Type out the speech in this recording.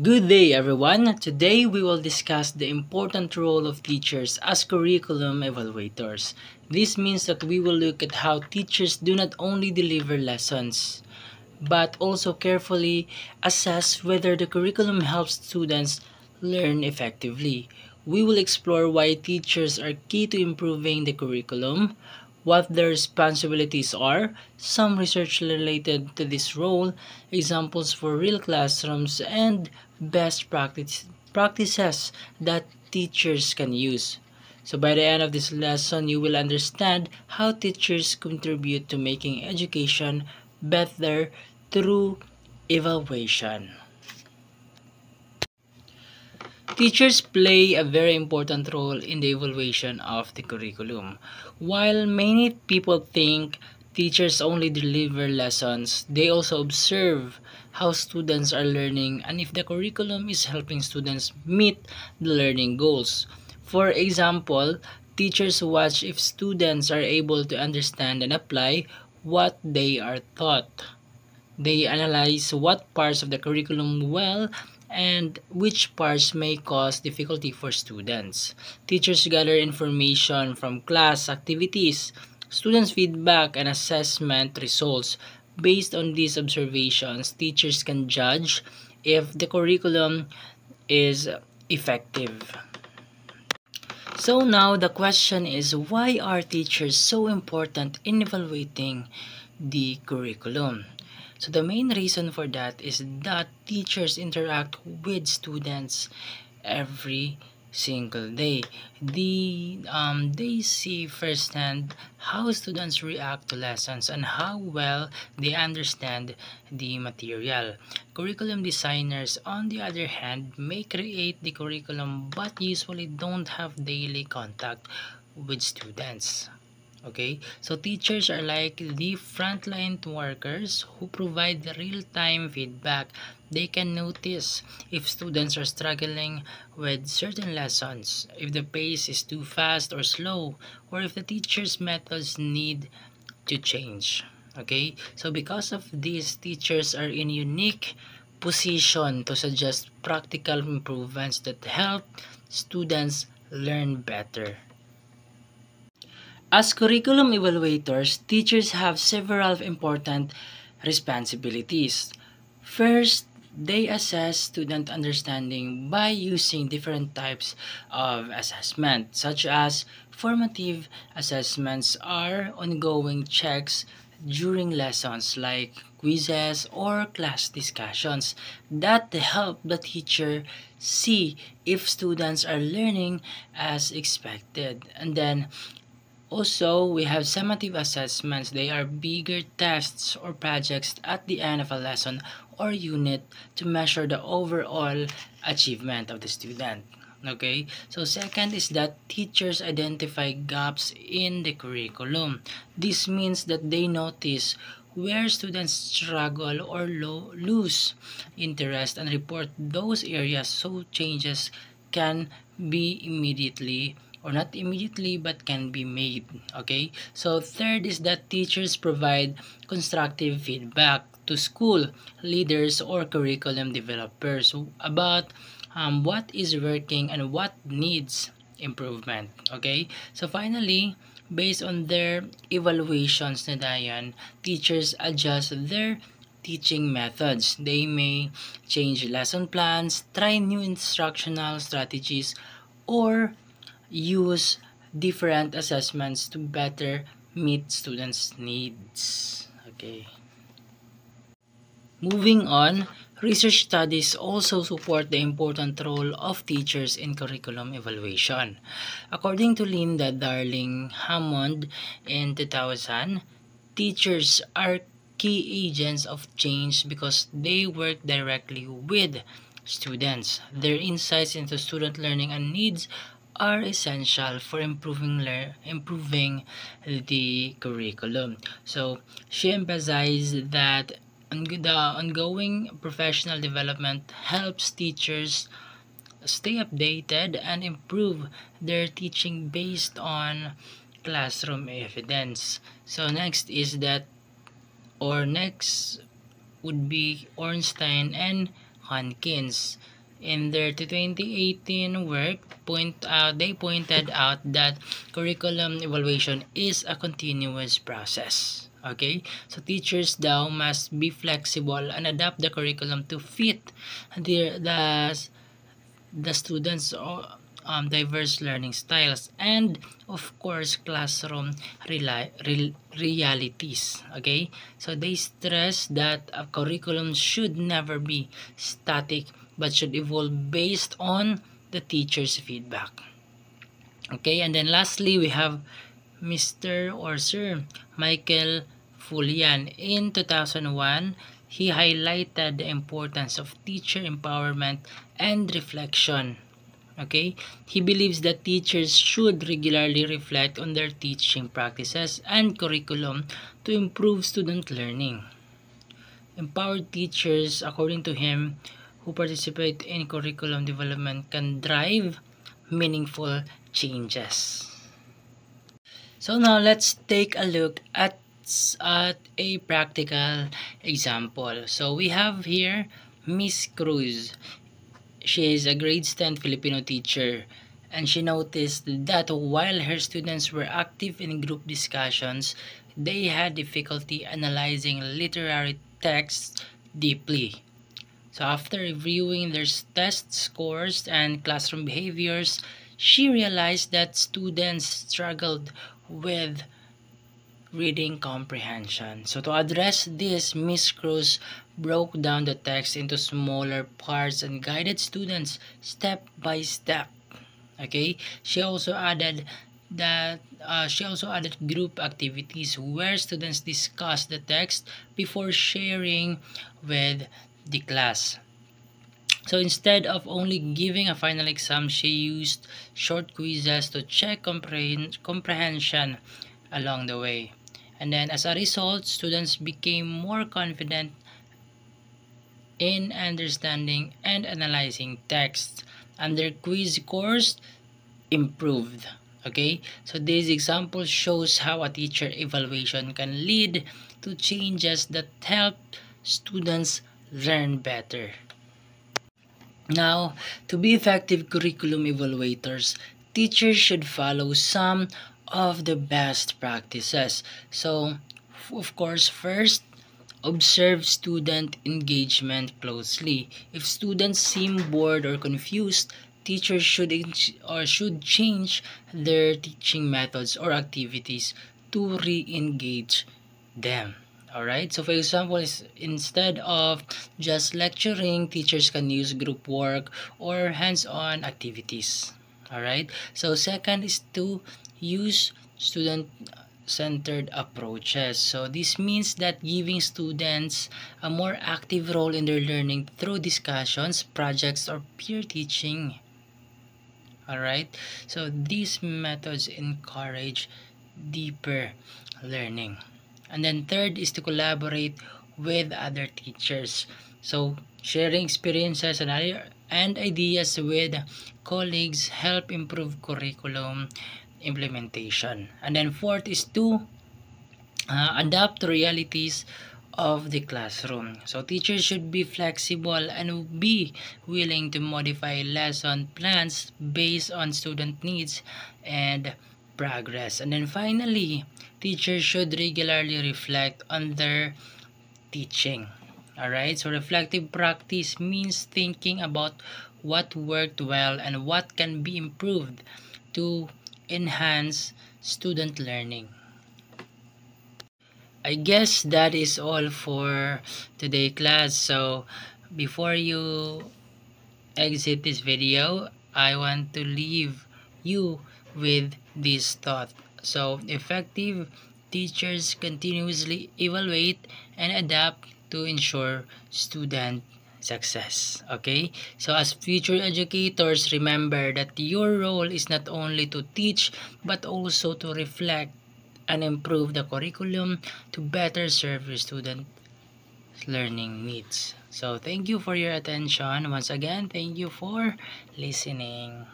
Good day, everyone. Today we will discuss the important role of teachers as curriculum evaluators. This means that we will look at how teachers do not only deliver lessons, but also carefully assess whether the curriculum helps students learn effectively. We will explore why teachers are key to improving the curriculum, what their responsibilities are, some research related to this role, examples for real classrooms, and practices that teachers can use. So by the end of this lesson, you will understand how teachers contribute to making education better through evaluation. Teachers play a very important role in the evaluation of the curriculum. While many people think teachers only deliver lessons, they also observe how students are learning and if the curriculum is helping students meet the learning goals. For example, teachers watch if students are able to understand and apply what they are taught. They analyze what parts of the curriculum well and which parts may cause difficulty for students. Teachers gather information from class activities, students' feedback, and assessment results. Based on these observations, teachers can judge if the curriculum is effective. So now the question is, why are teachers so important in evaluating the curriculum? So the main reason for that is that teachers interact with students every single day. They see firsthand how students react to lessons and how well they understand the material. Curriculum designers, on the other hand, may create the curriculum but usually don't have daily contact with students. Okay, so teachers are like the frontline workers who provide the real-time feedback. They can notice if students are struggling with certain lessons, if the pace is too fast or slow, or if the teacher's methods need to change. Okay, so because of this, teachers are in unique position to suggest practical improvements that help students learn better. As curriculum evaluators, teachers have several important responsibilities. First, they assess student understanding by using different types of assessment, such as formative assessments are ongoing checks during lessons like quizzes or class discussions that help the teacher see if students are learning as expected. And then also, we have summative assessments. They are bigger tests or projects at the end of a lesson or unit to measure the overall achievement of the student. Okay, so second is that teachers identify gaps in the curriculum. This means that they notice where students struggle or lose interest and report those areas so changes can be immediately or not immediately but can be made. Okay, so third is that teachers provide constructive feedback to school leaders or curriculum developers about what is working and what needs improvement. Okay, so finally, based on their evaluations na dayan, teachers adjust their teaching methods. They may change lesson plans, try new instructional strategies, or use different assessments to better meet students' needs. Okay. Moving on, research studies also support the important role of teachers in curriculum evaluation. According to Linda Darling Hammond in 2000, teachers are key agents of change because they work directly with students. Their insights into student learning and needs are essential for improving the curriculum. So she emphasized that the ongoing professional development helps teachers stay updated and improve their teaching based on classroom evidence. So next would be Ornstein and Hankins. In their 2018 work, they pointed out that curriculum evaluation is a continuous process. Okay, so teachers now must be flexible and adapt the curriculum to fit the students' diverse learning styles and of course classroom realities. Okay, so they stress that a curriculum should never be static but should evolve based on the teacher's feedback. Okay, and then lastly we have Mr. or Sir Michael Fulian. In 2001, he highlighted the importance of teacher empowerment and reflection. Okay, he believes that teachers should regularly reflect on their teaching practices and curriculum to improve student learning. Empowered teachers, according to him, who participate in curriculum development can drive meaningful changes. So now let's take a look at a practical example. So we have here Miss Cruz. She is a grade 10 Filipino teacher, and she noticed that while her students were active in group discussions, they had difficulty analyzing literary texts deeply. So after reviewing their test scores and classroom behaviors, she realized that students struggled with reading comprehension. So to address this, Miss Cruz broke down the text into smaller parts and guided students step by step. Okay, she also added group activities where students discuss the text before sharing with the class. So instead of only giving a final exam, she used short quizzes to check comprehension along the way. And then as a result, students became more confident in understanding and analyzing text, and their quiz scores improved. Okay, so this example shows how a teacher evaluation can lead to changes that help students learn better. Now, to be effective curriculum evaluators, teachers should follow some of the best practices. So, of course, first, observe student engagement closely. If students seem bored or confused, teachers should change their teaching methods or activities to re-engage them. Alright, so for example, instead of just lecturing, teachers can use group work or hands-on activities. Alright, so second is to use student-centered approaches. So this means that giving students a more active role in their learning through discussions, projects, or peer teaching. Alright, so these methods encourage deeper learning. And then third is to collaborate with other teachers. So sharing experiences and ideas with colleagues help improve curriculum implementation. And then fourth is to adapt to realities of the classroom. So teachers should be flexible and be willing to modify lesson plans based on student needs and progress. And then finally, teachers should regularly reflect on their teaching. Alright, so reflective practice means thinking about what worked well and what can be improved to enhance student learning. I guess that is all for today, class. So before you exit this video, I want to leave you with this thought. So effective teachers continuously evaluate and adapt to ensure student success. Okay, so as future educators, remember that your role is not only to teach but also to reflect and improve the curriculum to better serve your student learning needs. So thank you for your attention. Once again, thank you for listening.